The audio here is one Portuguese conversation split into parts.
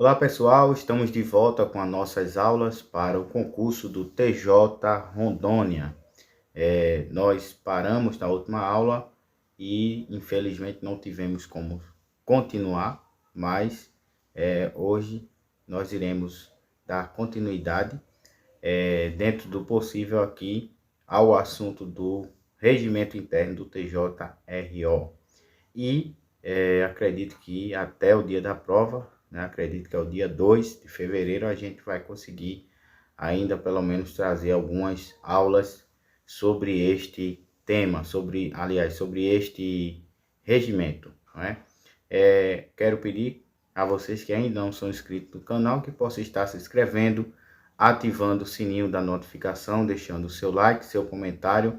Olá pessoal, estamos de volta com as nossas aulas para o concurso do TJ Rondônia. Nós paramos na última aula e infelizmente não tivemos como continuar, mas hoje nós iremos dar continuidade dentro do possível aqui ao assunto do regimento interno do TJRO. E acredito que até o dia da prova, né, acredito que é o dia 2 de fevereiro, a gente vai conseguir ainda pelo menos trazer algumas aulas sobre este tema, sobre este regimento, né? Quero pedir a vocês que ainda não são inscritos no canal, que possam estar se inscrevendo, ativando o sininho da notificação, deixando o seu like, seu comentário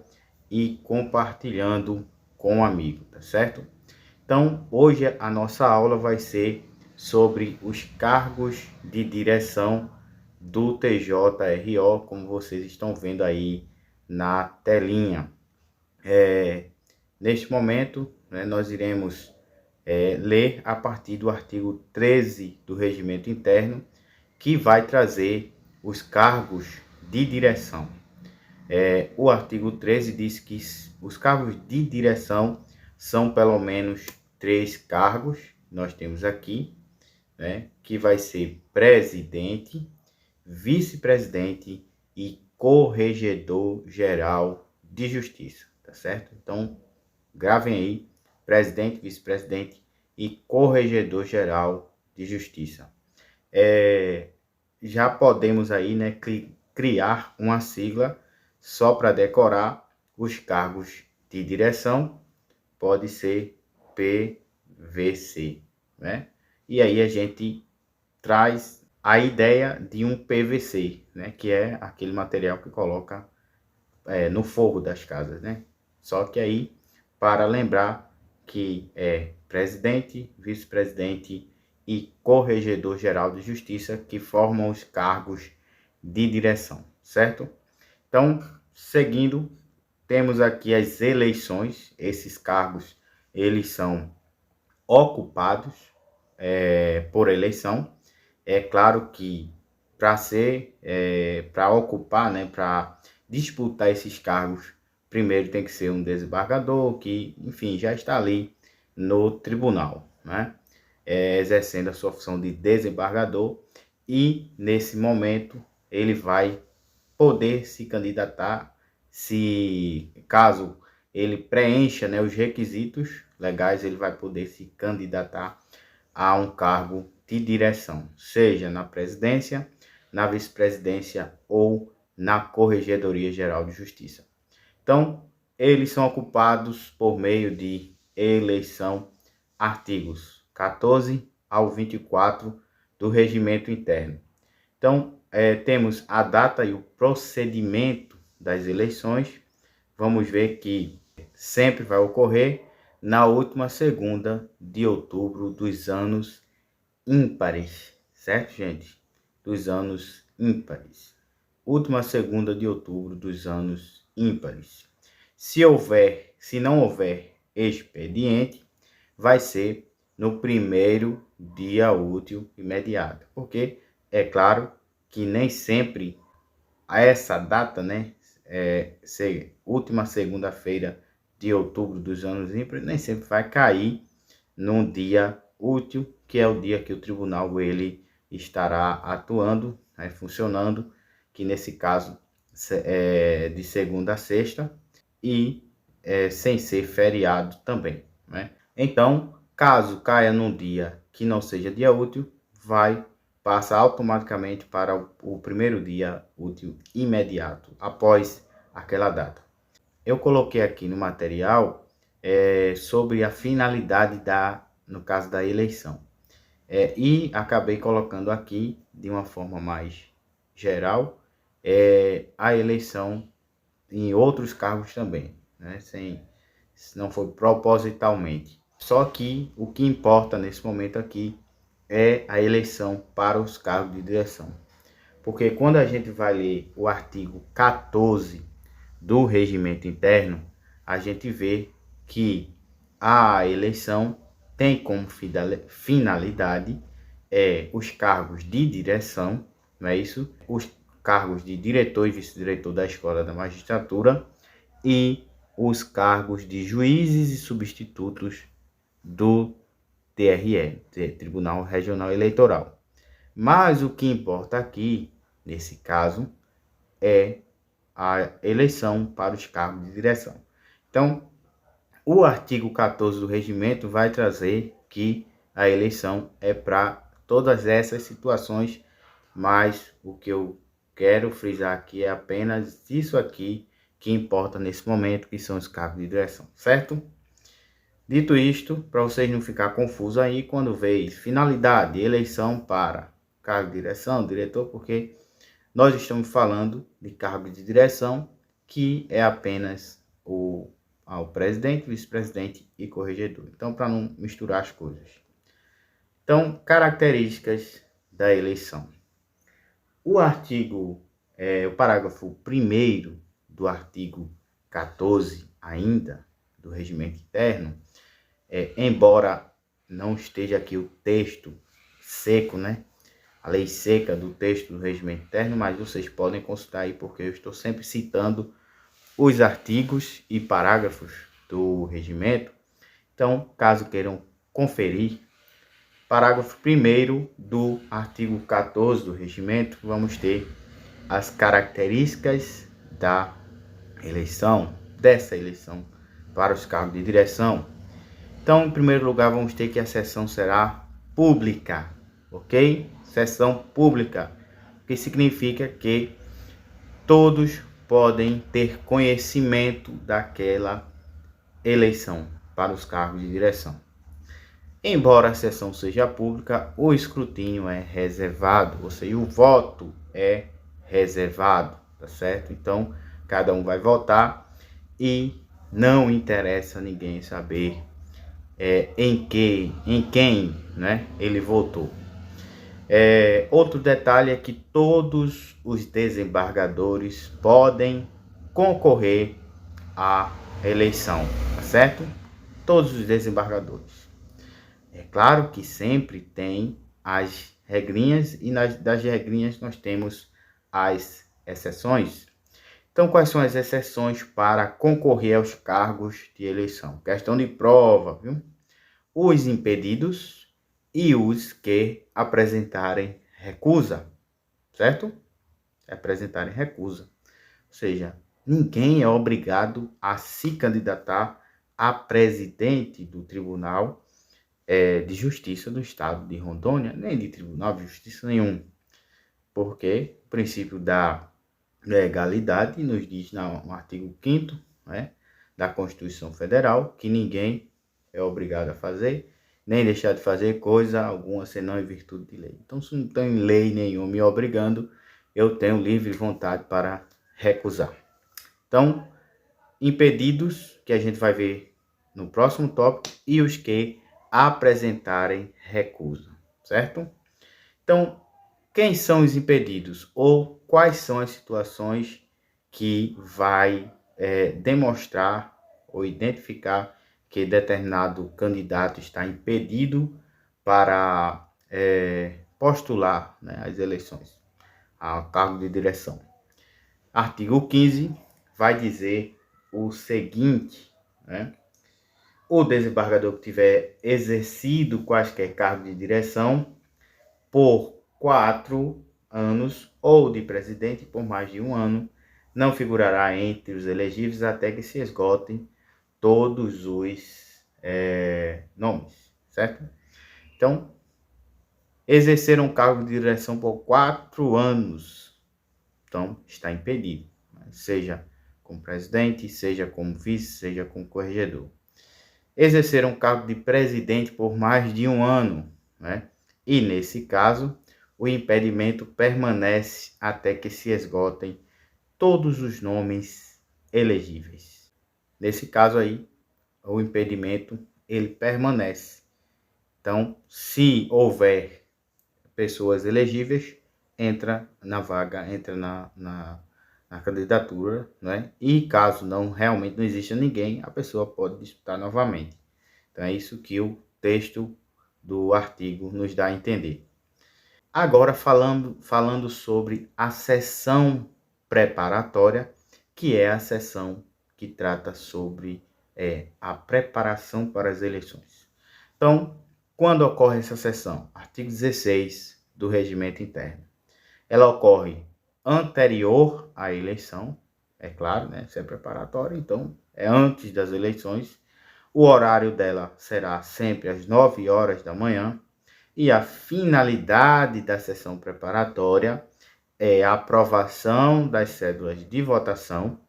e compartilhando com um amigo, tá certo? Então, hoje a nossa aula vai ser sobre os cargos de direção do TJRO, como vocês estão vendo aí na telinha. Neste momento, né, nós iremos ler a partir do artigo 13 do Regimento Interno, que vai trazer os cargos de direção. O artigo 13 diz que os cargos de direção são pelo menos 3 cargos, nós temos aqui, né, que vai ser presidente, vice-presidente e corregedor-geral de justiça, tá certo? Então, gravem aí, presidente, vice-presidente e corregedor-geral de justiça. Já podemos aí, né, criar uma sigla só para decorar os cargos de direção, pode ser PVC, né? E aí a gente traz a ideia de um PVC, né? Que é aquele material que coloca no forro das casas, né? Só que aí, para lembrar que é presidente, vice-presidente e corregedor-geral de justiça que formam os cargos de direção, certo? Então, seguindo, temos aqui as eleições. Esses cargos, eles são ocupados por eleição. É claro que para ocupar, né, para disputar esses cargos, primeiro tem que ser um desembargador que, enfim, já está ali no tribunal, né, exercendo a sua função de desembargador, e nesse momento ele vai poder se candidatar se caso ele preencha, né, os requisitos legais, ele vai poder se candidatar a um cargo de direção, seja na presidência, na vice-presidência ou na Corregedoria Geral de Justiça. Então, eles são ocupados por meio de eleição, artigos 14 ao 24 do Regimento Interno. Então, temos a data e o procedimento das eleições. Vamos ver que sempre vai ocorrer na última segunda de outubro dos anos ímpares, certo, gente? Dos anos ímpares. Última segunda de outubro dos anos ímpares. Se não houver expediente, vai ser no primeiro dia útil imediato, porque é claro que nem sempre a essa data, né, última segunda-feira de outubro dos anos ímpares, nem sempre vai cair num dia útil, que é o dia que o tribunal ele estará atuando, né, funcionando, que nesse caso é de segunda a sexta e sem ser feriado também, né? Então, caso caia num dia que não seja dia útil, passa automaticamente para o primeiro dia útil imediato, após aquela data. Eu coloquei aqui no material sobre a finalidade no caso da eleição. E acabei colocando aqui, de uma forma mais geral, a eleição em outros cargos também, né? Não foi propositalmente. Só que o que importa nesse momento aqui é a eleição para os cargos de direção. Porque quando a gente vai ler o artigo 14 do Regimento Interno, a gente vê que a eleição tem como finalidade os cargos de direção, não é isso? Os cargos de diretor e vice-diretor da Escola da Magistratura e os cargos de juízes e substitutos do TRE, Tribunal Regional Eleitoral. Mas o que importa aqui, nesse caso, é a eleição para os cargos de direção. Então, o artigo 14 do regimento vai trazer que a eleição é para todas essas situações, mas o que eu quero frisar aqui é apenas isso aqui que importa nesse momento, que são os cargos de direção, certo? Dito isto, para vocês não ficar confusos aí, quando veio finalidade, eleição para cargo de direção, diretor, porque nós estamos falando de cargo de direção, que é apenas o presidente, vice-presidente e corregedor. Então, para não misturar as coisas. Então, características da eleição. O parágrafo 1º do artigo 14 ainda, do regimento interno, embora não esteja aqui o texto seco, né? A lei seca do texto do regimento interno, mas vocês podem consultar aí, porque eu estou sempre citando os artigos e parágrafos do regimento. Então, caso queiram conferir, parágrafo 1º do artigo 14 do regimento, vamos ter as características da eleição, dessa eleição para os cargos de direção. Então, em primeiro lugar, vamos ter que a sessão será pública, ok? Sessão pública, o que significa que todos podem ter conhecimento daquela eleição para os cargos de direção. Embora a sessão seja pública, o escrutínio é reservado, ou seja, o voto é reservado, tá certo? Então, cada um vai votar e não interessa a ninguém saber em quem, né, ele votou. Outro detalhe é que todos os desembargadores podem concorrer à eleição, tá certo? Todos os desembargadores. É claro que sempre tem as regrinhas e das regrinhas nós temos as exceções. Então, quais são as exceções para concorrer aos cargos de eleição? Questão de prova, viu? Os impedidos e os que apresentarem recusa, certo? Apresentarem recusa. Ou seja, ninguém é obrigado a se candidatar a presidente do Tribunal de Justiça do Estado de Rondônia, nem de Tribunal de Justiça nenhum, porque o princípio da legalidade nos diz no artigo 5º, né, da Constituição Federal que ninguém é obrigado a fazer, nem deixar de fazer coisa alguma, senão em virtude de lei. Então, se não tem lei nenhuma me obrigando, eu tenho livre vontade para recusar. Então, impedidos, que a gente vai ver no próximo tópico, e os que apresentarem recusa, certo? Então, quem são os impedidos? Ou quais são as situações que vai demonstrar ou identificar que determinado candidato está impedido para postular, né, as eleições ao cargo de direção. Artigo 15 vai dizer o seguinte, né? O desembargador que tiver exercido quaisquer cargos de direção por 4 anos ou de presidente por mais de 1 ano, não figurará entre os elegíveis até que se esgotem todos os nomes, certo? Então, exercer um cargo de direção por 4 anos, então está impedido, seja como presidente, seja como vice, seja como corregedor. Exercer um cargo de presidente por mais de 1 ano, né? E nesse caso, o impedimento permanece até que se esgotem todos os nomes elegíveis. Nesse caso aí, o impedimento ele permanece. Então, se houver pessoas elegíveis, entra na vaga, entra na candidatura, né? E caso realmente não exista ninguém, a pessoa pode disputar novamente. Então, é isso que o texto do artigo nos dá a entender. Agora falando sobre a sessão preparatória, que é a sessão que trata sobre a preparação para as eleições. Então, quando ocorre essa sessão? Artigo 16 do Regimento Interno. Ela ocorre anterior à eleição, é claro, né? Se é preparatória, então é antes das eleições. O horário dela será sempre às 9 horas da manhã. E a finalidade da sessão preparatória é a aprovação das cédulas de votação,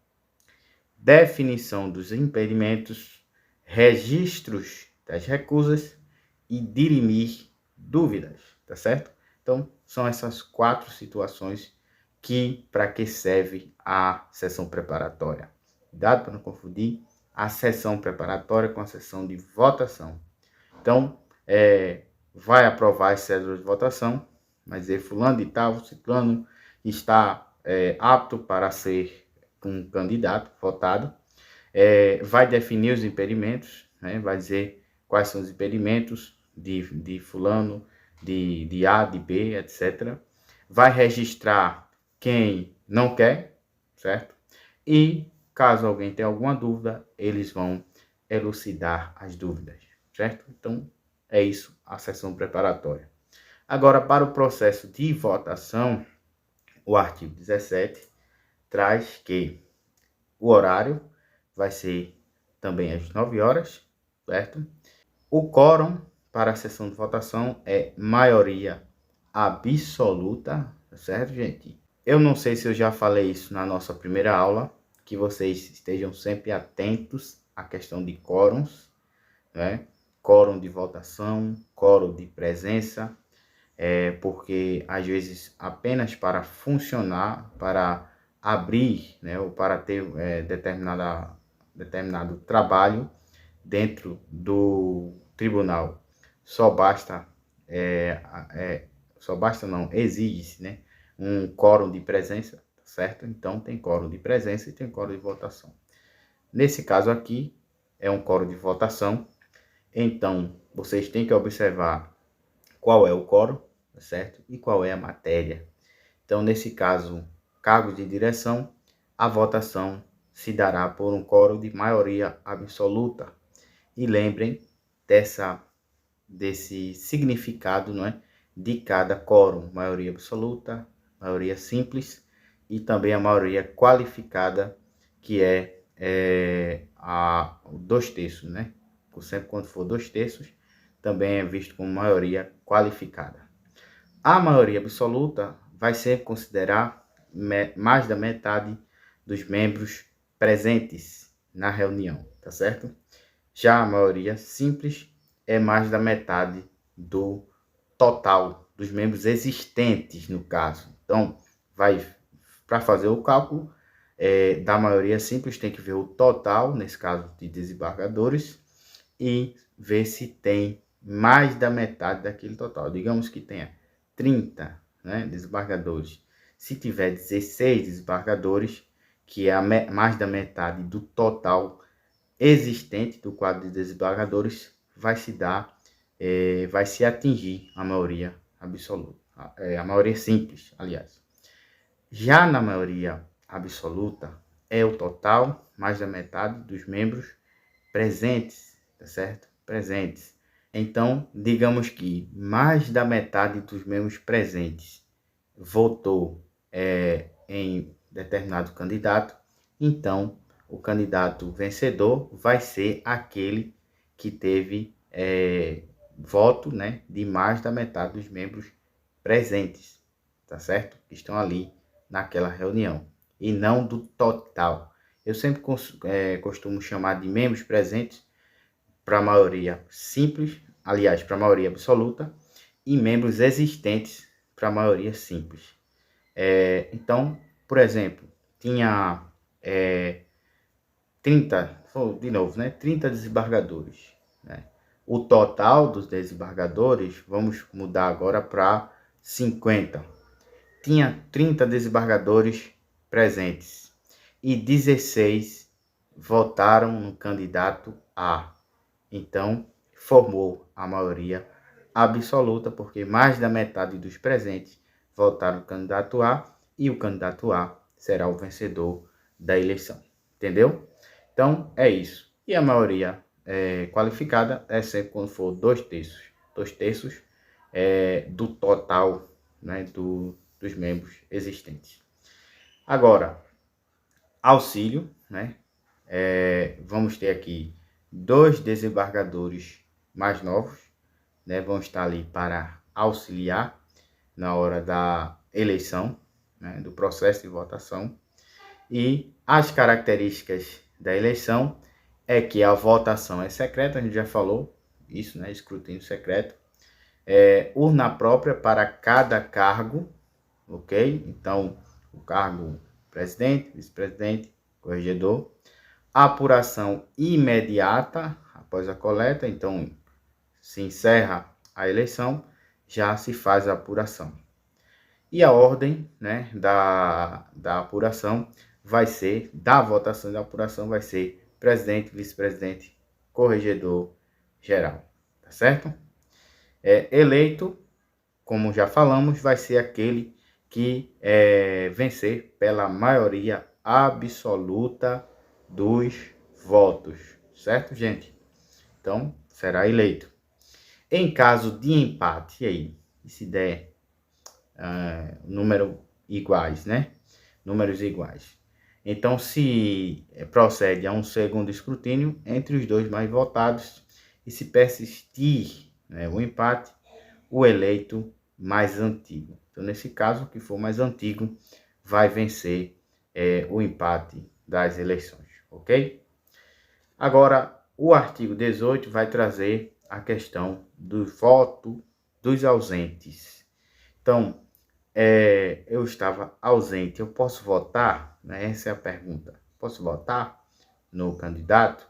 definição dos impedimentos, registros das recusas e dirimir dúvidas, tá certo? Então, são essas 4 situações para que serve a sessão preparatória. Cuidado para não confundir a sessão preparatória com a sessão de votação. Então, vai aprovar as cédulas de votação, mas fulano de tal, ciclano, está apto para ser um candidato votado, vai definir os impedimentos, né? Vai dizer quais são os impedimentos de fulano, de A, de B, etc. Vai registrar quem não quer, certo? E, caso alguém tenha alguma dúvida, eles vão elucidar as dúvidas, certo? Então, é isso, a sessão preparatória. Agora, para o processo de votação, o artigo 17 traz que o horário vai ser também às 9 horas, certo? O quórum para a sessão de votação é maioria absoluta, certo, gente? Eu não sei se eu já falei isso na nossa primeira aula, que vocês estejam sempre atentos à questão de quórums, né? Quórum de votação, quórum de presença, porque às vezes apenas para funcionar, para abrir, né, ou para ter determinado trabalho dentro do tribunal, exige-se, né, um quórum de presença, certo? Então tem quórum de presença e tem quórum de votação. Nesse caso aqui é um quórum de votação, então vocês têm que observar qual é o quórum, certo? E qual é a matéria. Então, nesse caso, cargos de direção, a votação se dará por um quórum de maioria absoluta. E lembrem desse significado, não é? De cada quórum, maioria absoluta, maioria simples e também a maioria qualificada, que é 2/3, né? Sempre quando for 2/3, também é visto como maioria qualificada. A maioria absoluta vai sempre considerar mais da metade dos membros presentes na reunião, tá certo? Já a maioria simples é mais da metade do total dos membros existentes, no caso. Então, para fazer o cálculo da maioria simples, tem que ver o total, nesse caso de desembargadores, e ver se tem mais da metade daquele total. Digamos que tenha 30, né, desembargadores. Se tiver 16 desembargadores, que é mais da metade do total existente do quadro de desembargadores, vai se atingir a maioria absoluta, a maioria simples, aliás. Já na maioria absoluta, é o total mais da metade dos membros presentes, tá certo? Presentes. Então, digamos que mais da metade dos membros presentes votou em determinado candidato, então o candidato vencedor vai ser aquele que teve voto, né, de mais da metade dos membros presentes, tá certo? Que estão ali naquela reunião, e não do total. Eu sempre costumo chamar de membros presentes para a maioria simples, aliás, para a maioria absoluta, e membros existentes para a maioria simples. Então, por exemplo, tinha 30, de novo, né? 30 desembargadores. Né? O total dos desembargadores, vamos mudar agora para 50. Tinha 30 desembargadores presentes e 16 votaram no candidato A. Então, formou a maioria absoluta, porque mais da metade dos presentes votaram no candidato A e o candidato A será o vencedor da eleição. Entendeu? Então, é isso. E a maioria qualificada é sempre quando for 2/3. 2/3 do total, né, dos membros existentes. Agora, auxílio, né? Vamos ter aqui 2 desembargadores mais novos, né? Vão estar ali para auxiliar na hora da eleição, né, do processo de votação. E as características da eleição é que a votação é secreta, a gente já falou isso, né? Escrutínio secreto. Urna própria para cada cargo, ok? Então, o cargo presidente, vice-presidente, corregedor. Apuração imediata após a coleta, então se encerra a eleição, já se faz a apuração. E a ordem, né, da apuração vai ser, da votação da apuração vai ser presidente, vice-presidente, corregedor geral, tá certo? Eleito, como já falamos, vai ser aquele que vencer pela maioria absoluta dos votos, certo, gente? Então, será eleito. Em caso de empate, aí, se der número iguais, né? Números iguais. Então, se procede a um segundo escrutínio entre os dois mais votados e se persistir, né, o empate, o eleito mais antigo. Então, nesse caso, o que for mais antigo vai vencer o empate das eleições, ok? Agora, o artigo 18 vai trazer a questão do voto dos ausentes. Então, eu estava ausente, eu posso votar? Essa é a pergunta. Posso votar no candidato?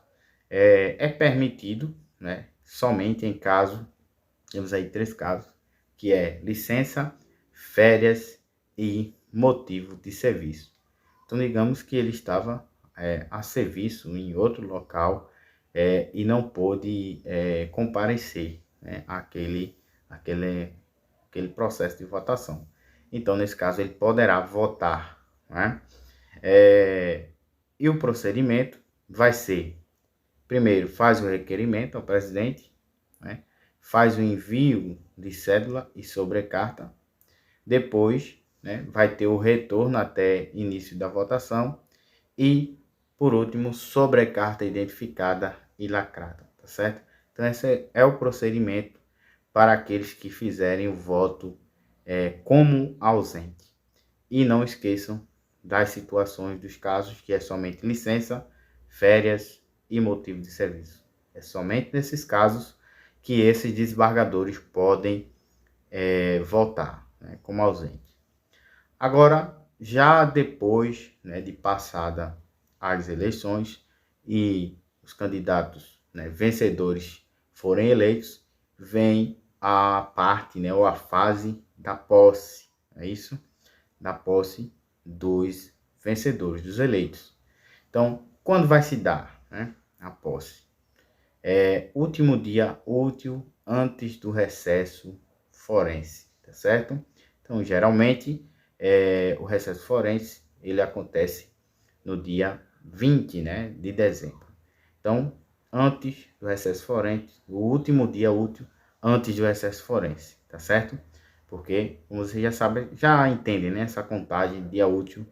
É permitido, né? Somente em caso, temos aí 3 casos, que é licença, férias e motivo de serviço. Então, digamos que ele estava a serviço em outro local e não pôde comparecer, né, àquele processo de votação. Então, nesse caso, ele poderá votar, né? E o procedimento vai ser, primeiro, faz o requerimento ao presidente, né? Faz o envio de cédula e sobrecarta. Depois, né, vai ter o retorno até início da votação. E, por último, sobrecarta identificada e lacrada, tá certo? Então, esse é o procedimento para aqueles que fizerem o voto como ausente. E não esqueçam das situações dos casos que é somente licença, férias e motivo de serviço. É somente nesses casos que esses desembargadores podem votar, né, como ausente. Agora, já depois, né, de passada as eleições e os candidatos, né, vencedores forem eleitos, vem a parte, né, ou a fase da posse, é isso? Da posse dos vencedores, dos eleitos. Então, quando vai se dar, né, a posse? Último dia útil antes do recesso forense, tá certo? Então, geralmente, o recesso forense, ele acontece no dia 20, né, de dezembro. Então, antes do recesso forense, o último dia útil antes do recesso forense, tá certo? Porque, como vocês já sabem, já entendem, né, essa contagem dia útil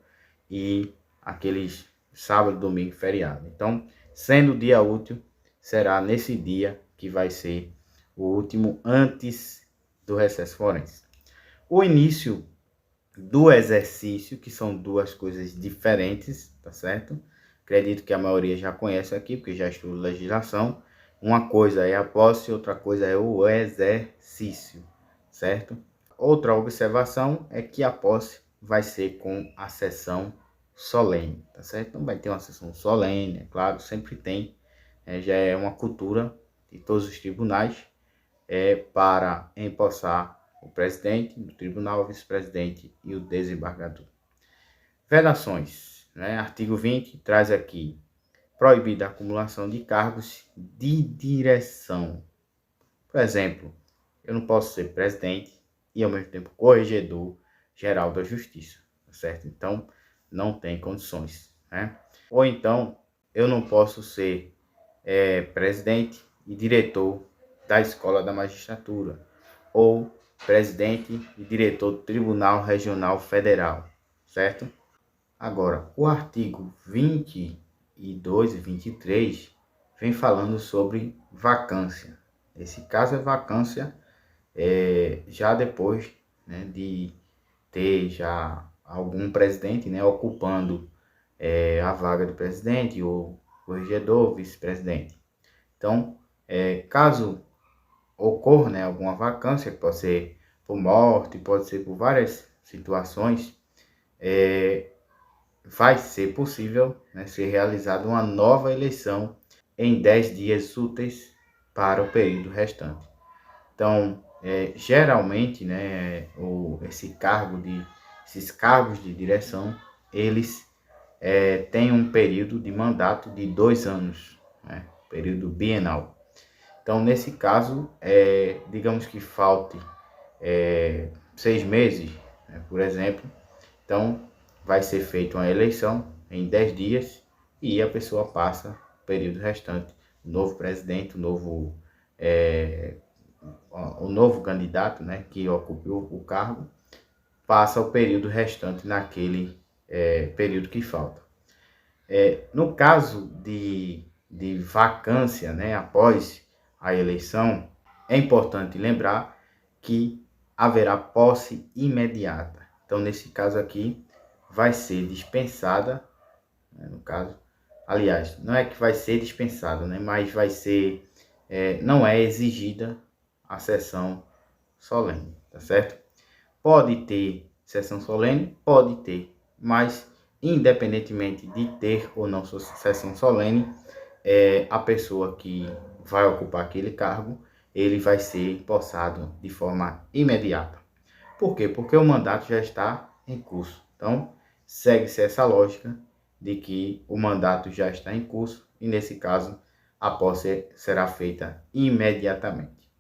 e aqueles sábado, domingo, feriado. Então, sendo dia útil, será nesse dia que vai ser o último antes do recesso forense. O início do exercício, que são duas coisas diferentes, tá certo? Acredito que a maioria já conhece aqui, porque já estuda legislação. Uma coisa é a posse, outra coisa é o exercício, certo? Outra observação é que a posse vai ser com a sessão solene, tá certo? Então vai ter uma sessão solene, é claro, sempre tem. Já é uma cultura de todos os tribunais para empossar o presidente do tribunal, o vice-presidente e o desembargador. Vedações, né? Artigo 20 traz aqui proibida a acumulação de cargos de direção. Por exemplo, eu não posso ser presidente e ao mesmo tempo corregedor geral da Justiça, tá certo? Então, não tem condições, né? Ou então, eu não posso ser presidente e diretor da Escola da Magistratura, ou presidente e diretor do Tribunal Regional Federal, certo? Agora, o artigo 22 e 23 vem falando sobre vacância. Esse caso é vacância já depois, né, de ter já algum presidente, né, ocupando a vaga de presidente, ou corregedor, vice-presidente. Então, caso ocorra, né, alguma vacância, que pode ser por morte, pode ser por várias situações, vai ser possível, né, ser realizada uma nova eleição em 10 dias úteis para o período restante. Então, geralmente, né, esses cargos de direção, eles têm um período de mandato de 2 anos, né, período bienal. Então, nesse caso, digamos que falte 6 meses, né, por exemplo, então vai ser feita uma eleição em 10 dias e a pessoa passa o período restante. O novo presidente, o novo candidato, né, que ocupe o cargo, passa o período restante naquele período que falta. No caso de vacância, né, após a eleição, é importante lembrar que haverá posse imediata. Então, nesse caso aqui, vai ser dispensada, né, no caso, aliás, não é que vai ser dispensada, né, mas vai ser, não é exigida a sessão solene, tá certo? Pode ter sessão solene, pode ter, mas independentemente de ter ou não sessão solene, a pessoa que vai ocupar aquele cargo, ele vai ser empossado de forma imediata. Por quê? Porque o mandato já está em curso. Então, segue-se essa lógica de que o mandato já está em curso e, nesse caso, a posse será feita imediatamente.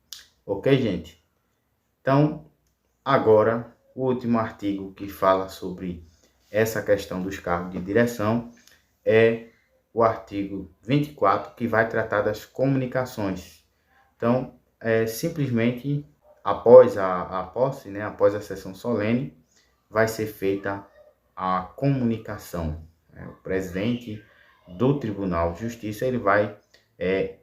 Ok, gente? Então, agora, o último artigo que fala sobre essa questão dos cargos de direção é o artigo 24, que vai tratar das comunicações. Então, simplesmente após a posse, né, após a sessão solene, vai ser feita a comunicação. O presidente do Tribunal de Justiça, ele vai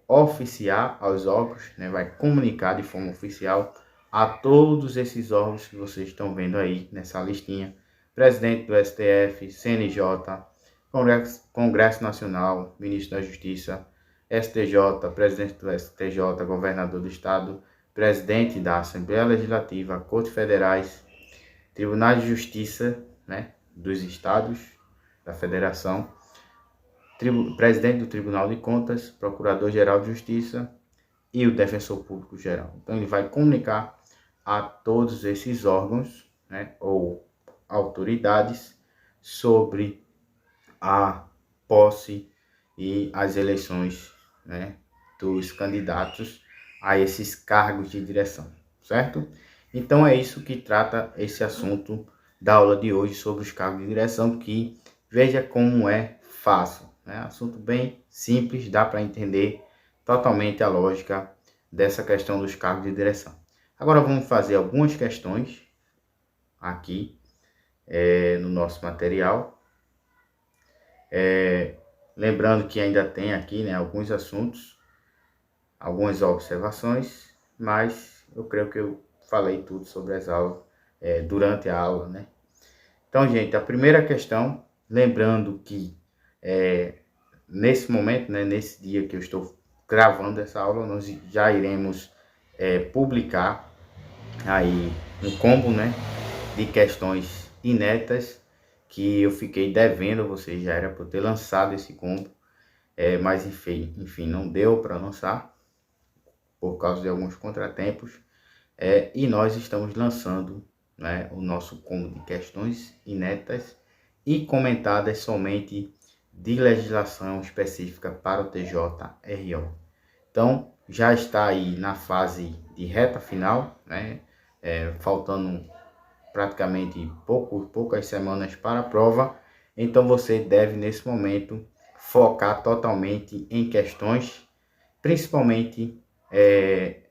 oficiar aos órgãos, né, vai comunicar de forma oficial a todos esses órgãos que vocês estão vendo aí nessa listinha: presidente do STF, CNJ, Congresso Nacional, Ministro da Justiça, STJ, presidente do STJ, governador do Estado, presidente da Assembleia Legislativa, Cortes Federais, Tribunais de Justiça, né, dos Estados, da Federação, presidente do Tribunal de Contas, Procurador-Geral de Justiça e o Defensor Público Geral. Então, ele vai comunicar a todos esses órgãos, né, ou autoridades sobre a posse e as eleições, né, dos candidatos a esses cargos de direção, certo? Então, é isso que trata esse assunto da aula de hoje sobre os cargos de direção, que veja como é fácil, né? Assunto bem simples, dá para entender totalmente a lógica dessa questão dos cargos de direção. Agora vamos fazer algumas questões aqui no nosso material. Lembrando que ainda tem aqui, né, alguns assuntos, algumas observações, mas eu creio que eu falei tudo sobre as aulas durante a aula, né? Então, gente, a primeira questão, lembrando que nesse momento, né, nesse dia que eu estou gravando essa aula, nós já iremos publicar aí um combo, né, de questões inéditas que eu fiquei devendo. Você já era para ter lançado esse combo, mas enfim, não deu para lançar por causa de alguns contratempos, e nós estamos lançando, né, o nosso combo de questões inéditas e comentadas somente de legislação específica para o TJRO. Então, já está aí na fase de reta final, né? Faltando praticamente poucas semanas para a prova, então você deve nesse momento focar totalmente em questões, principalmente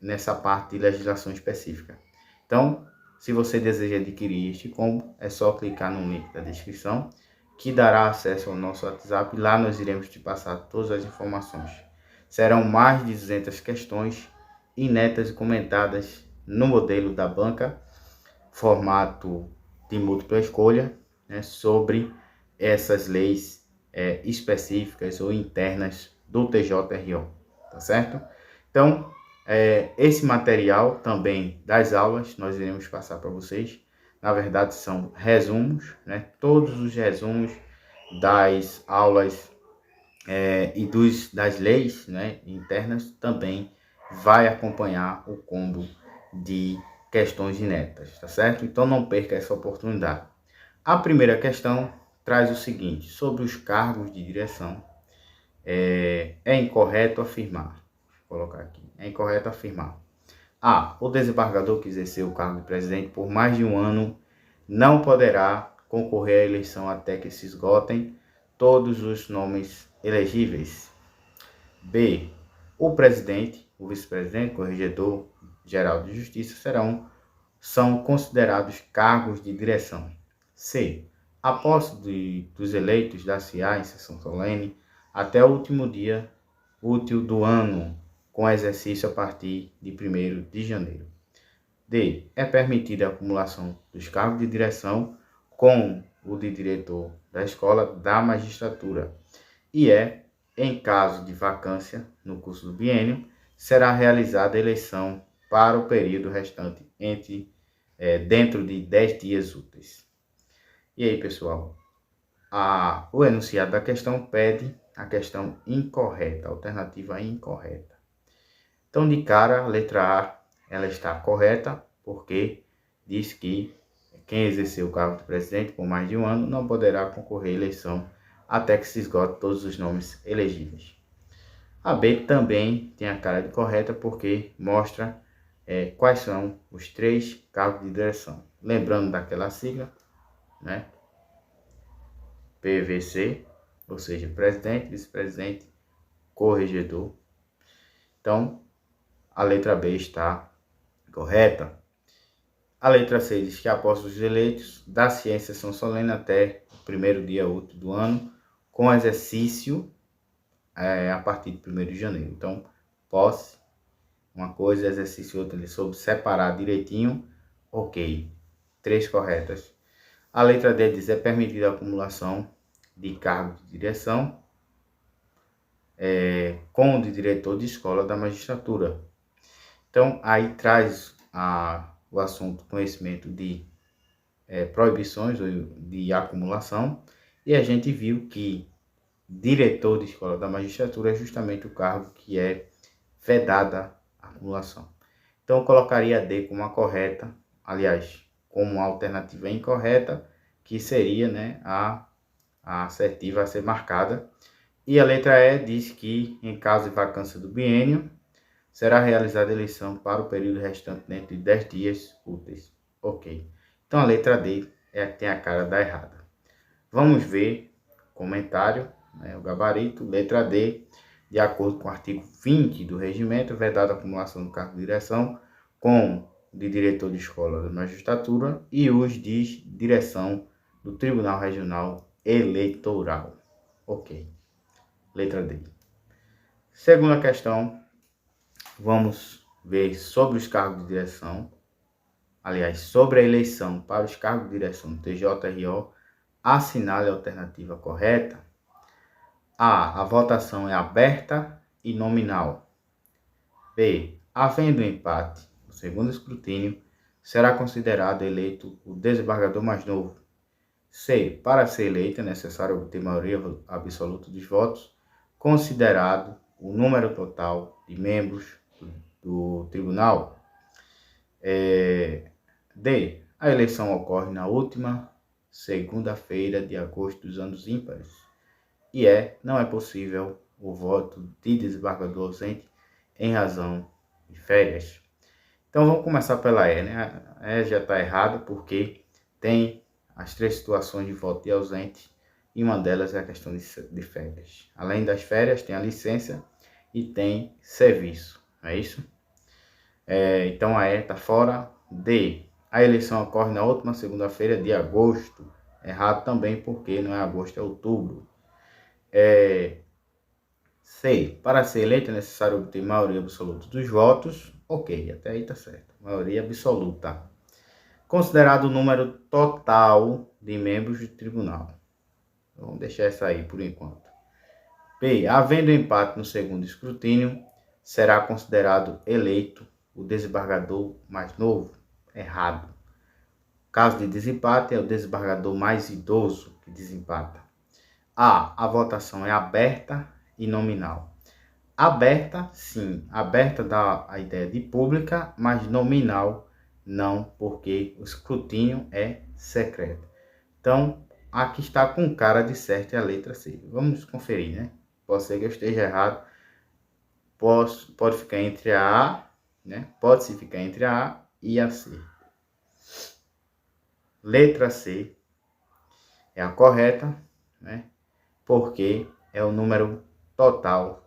nessa parte de legislação específica. Então, se você deseja adquirir este combo, é só clicar no link da descrição, que dará acesso ao nosso WhatsApp. Lá nós iremos te passar todas as informações. Serão mais de 200 questões inéditas e comentadas no modelo da banca, formato de múltipla escolha, né, sobre essas leis específicas ou internas do TJRO, tá certo? Então, esse material também das aulas nós iremos passar para vocês. Na verdade, são resumos, né? Todos os resumos das aulas e das leis, né, internas também vai acompanhar o combo de questões inéditas, tá certo? Então não perca essa oportunidade. A primeira questão traz o seguinte: sobre os cargos de direção, é incorreto afirmar. Vou colocar aqui. É incorreto afirmar. A. O desembargador que exerceu o cargo de presidente por mais de um ano não poderá concorrer à eleição até que se esgotem todos os nomes elegíveis. B. O presidente, o vice-presidente, corregedor geral de justiça são considerados cargos de direção. C. A posse dos eleitos dar-se-á em sessão solene até o último dia útil do ano, com exercício a partir de 1º de janeiro. D. É permitida a acumulação dos cargos de direção com o de diretor da escola da magistratura. E em caso de vacância no curso do biênio, será realizada a eleição para o período restante dentro de 10 dias úteis. E aí, pessoal, o enunciado da questão pede a questão incorreta, a alternativa incorreta. Então, de cara, a letra A, ela está correta, porque diz que quem exerceu o cargo de presidente por mais de um ano não poderá concorrer à eleição até que se esgote todos os nomes elegíveis. A B também tem a cara de correta, porque mostra quais são os 3 cargos de direção. Lembrando daquela sigla, né? PVC, ou seja, presidente, vice-presidente, corregedor. Então, a letra B está correta. A letra C diz que após os eleitos, dar-se em sessão solene até o 1º dia útil do ano, com exercício a partir de 1º de janeiro. Então, posse, uma coisa, exercício outra, ele soube separar direitinho. Ok, 3 corretas. A letra D diz: é permitida a acumulação de cargos de direção com o de diretor de escola da magistratura. Então, aí traz o assunto conhecimento de proibições de acumulação, e a gente viu que diretor de escola da magistratura é justamente o cargo que é vedada a acumulação. Então, eu colocaria a D como a correta, aliás, como a alternativa incorreta, que seria, né, a assertiva a ser marcada. E a letra E diz que, em caso de vacância do biênio, será realizada a eleição para o período restante dentro de 10 dias úteis. Ok. Então, a letra D é a que tem a cara da errada. Vamos ver o comentário, né, o gabarito. Letra D, de acordo com o artigo 20 do regimento, vedada a acumulação do cargo de direção com o de diretor de escola da magistratura e os de direção do Tribunal Regional Eleitoral. Ok. Letra D. Segunda questão, vamos ver sobre os cargos de direção. Aliás, sobre a eleição para os cargos de direção do TJRO, assinale a alternativa correta. A votação é aberta e nominal. B. Havendo empate no segundo escrutínio, será considerado eleito o desembargador mais novo. C. Para ser eleito é necessário obter maioria absoluta dos votos, considerado o número total de membros do tribunal. D. A eleição ocorre na última segunda-feira de agosto dos anos ímpares. E não é possível o voto de desembargador ausente em razão de férias. Então vamos começar pela E, né? A E já está errada porque tem as 3 situações de voto de ausente e uma delas é a questão de férias. Além das férias, tem a licença e tem serviço, não é isso? Então a E está fora. D, a eleição ocorre na última segunda-feira de agosto. Errado também porque não é agosto, é outubro. C, para ser eleito é necessário obter maioria absoluta dos votos. Ok, até aí está certo. Maioria absoluta. Considerado o número total de membros do tribunal. Vamos deixar essa aí por enquanto. B, havendo empate no segundo escrutínio, será considerado eleito o desembargador mais novo. Errado. Caso de desempate, é o desembargador mais idoso que desempata. A votação é aberta e nominal. Aberta, sim. Aberta dá a ideia de pública, mas nominal não, porque o escrutínio é secreto. Então, aqui está com cara de certo a letra C. Vamos conferir, né? Pode ser que eu esteja errado. Pode ficar entre a A, né? Pode-se ficar entre a A e a C. Letra C é a correta, né? Porque é o número total.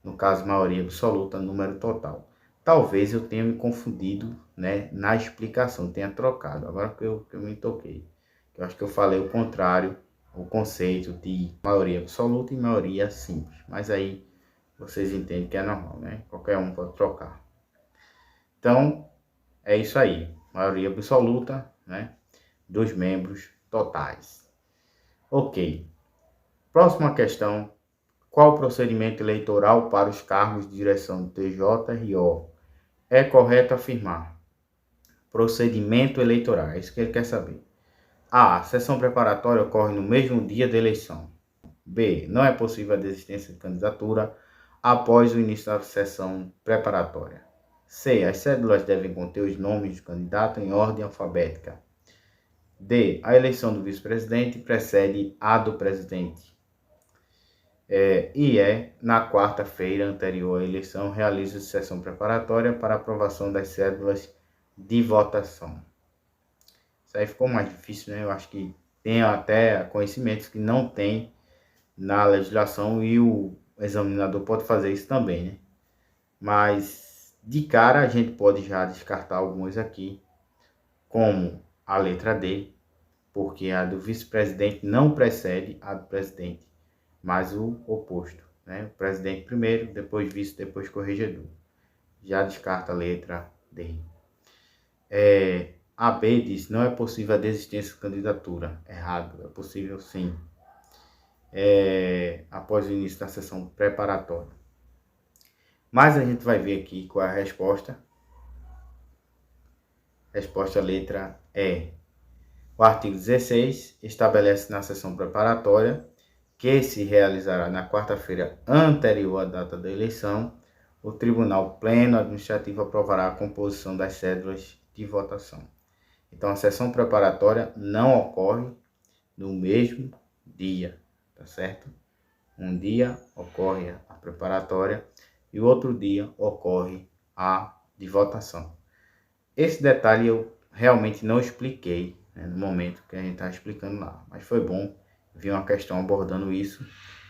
No caso, maioria absoluta, número total. Talvez eu tenha me confundido, né, na explicação, tenha trocado. Agora que eu me toquei. Eu acho que eu falei o contrário, o conceito de maioria absoluta e maioria simples. Mas aí vocês entendem que é normal, né? Qualquer um pode trocar. Então, é isso aí. Maioria absoluta, né, dos membros totais. Ok. Próxima questão. Qual o procedimento eleitoral para os cargos de direção do TJ-RO? É correto afirmar. Procedimento eleitoral, é isso que ele quer saber. A. Sessão preparatória ocorre no mesmo dia da eleição. B. Não é possível a desistência de candidatura após o início da sessão preparatória. C. As cédulas devem conter os nomes do candidato em ordem alfabética. D. A eleição do vice-presidente precede a do presidente. Na quarta-feira anterior à eleição, realiza sessão preparatória para aprovação das cédulas de votação. Isso aí ficou mais difícil, né? Eu acho que tem até conhecimentos que não tem na legislação e o examinador pode fazer isso também, né? Mas, de cara, a gente pode já descartar alguns aqui, como a letra D, porque a do vice-presidente não precede a do presidente, mas o oposto, né? O presidente primeiro, depois vice, depois corregedor. Já descarta a letra D. A B diz, não é possível a desistência de candidatura. Errado, é possível sim. Após o início da sessão preparatória. Mas a gente vai ver aqui qual é a resposta. Resposta letra E. O artigo 16 estabelece na sessão preparatória que se realizará na quarta-feira anterior à data da eleição, o Tribunal Pleno Administrativo aprovará a composição das cédulas de votação. Então, a sessão preparatória não ocorre no mesmo dia, tá certo? Um dia ocorre a preparatória e o outro dia ocorre a de votação. Esse detalhe eu realmente não expliquei, né, no momento que a gente está explicando lá, mas foi bom ver uma questão abordando isso,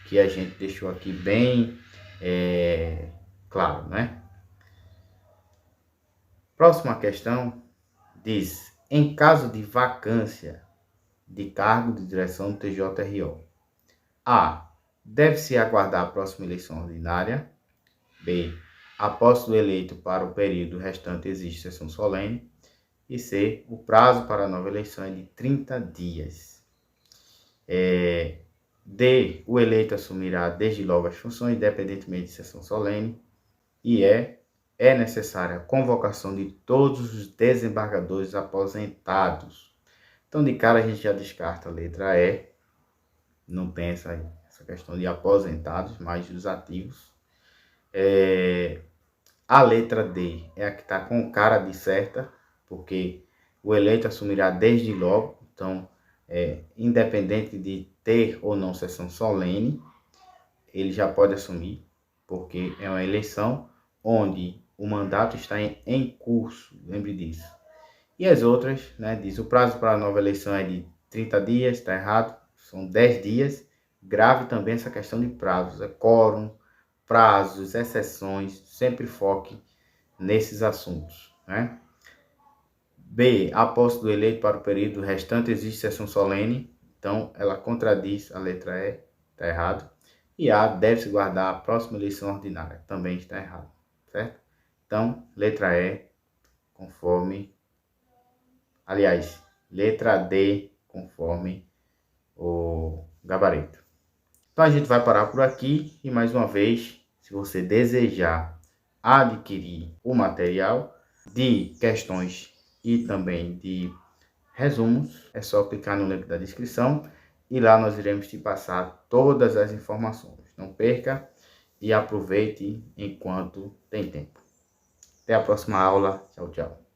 que a gente deixou aqui bem claro, né? Próxima questão diz, em caso de vacância de cargo de direção do TJ-RO, A. Deve-se aguardar a próxima eleição ordinária. B. Após o eleito para o período restante existe sessão solene. E C. O prazo para a nova eleição é de 30 dias. D. O eleito assumirá desde logo as funções, independentemente de sessão solene. E é necessária a convocação de todos os desembargadores aposentados. Então, de cara, a gente já descarta a letra E. Não tem essa questão de aposentados, mas dos ativos. A letra D é a que está com cara de certa, porque o eleito assumirá desde logo. Então, independente de ter ou não sessão solene, ele já pode assumir, porque é uma eleição. onde o mandato está em curso, lembre disso. E as outras, né, diz o prazo para a nova eleição é de 30 dias, está errado, são 10 dias. Grave também essa questão de prazos, quórum, prazos, exceções, sempre foque nesses assuntos, né? B, a posse do eleito para o período restante existe sessão solene, então ela contradiz a letra E, está errado. E A, deve-se guardar a próxima eleição ordinária, também está errado, certo? Então, letra E, conforme, aliás, letra D, conforme o gabarito. Então a gente vai parar por aqui e mais uma vez, se você desejar adquirir o material de questões e também de resumos, é só clicar no link da descrição e lá nós iremos te passar todas as informações. Não perca e aproveite enquanto tem tempo. Até a próxima aula. Tchau, tchau.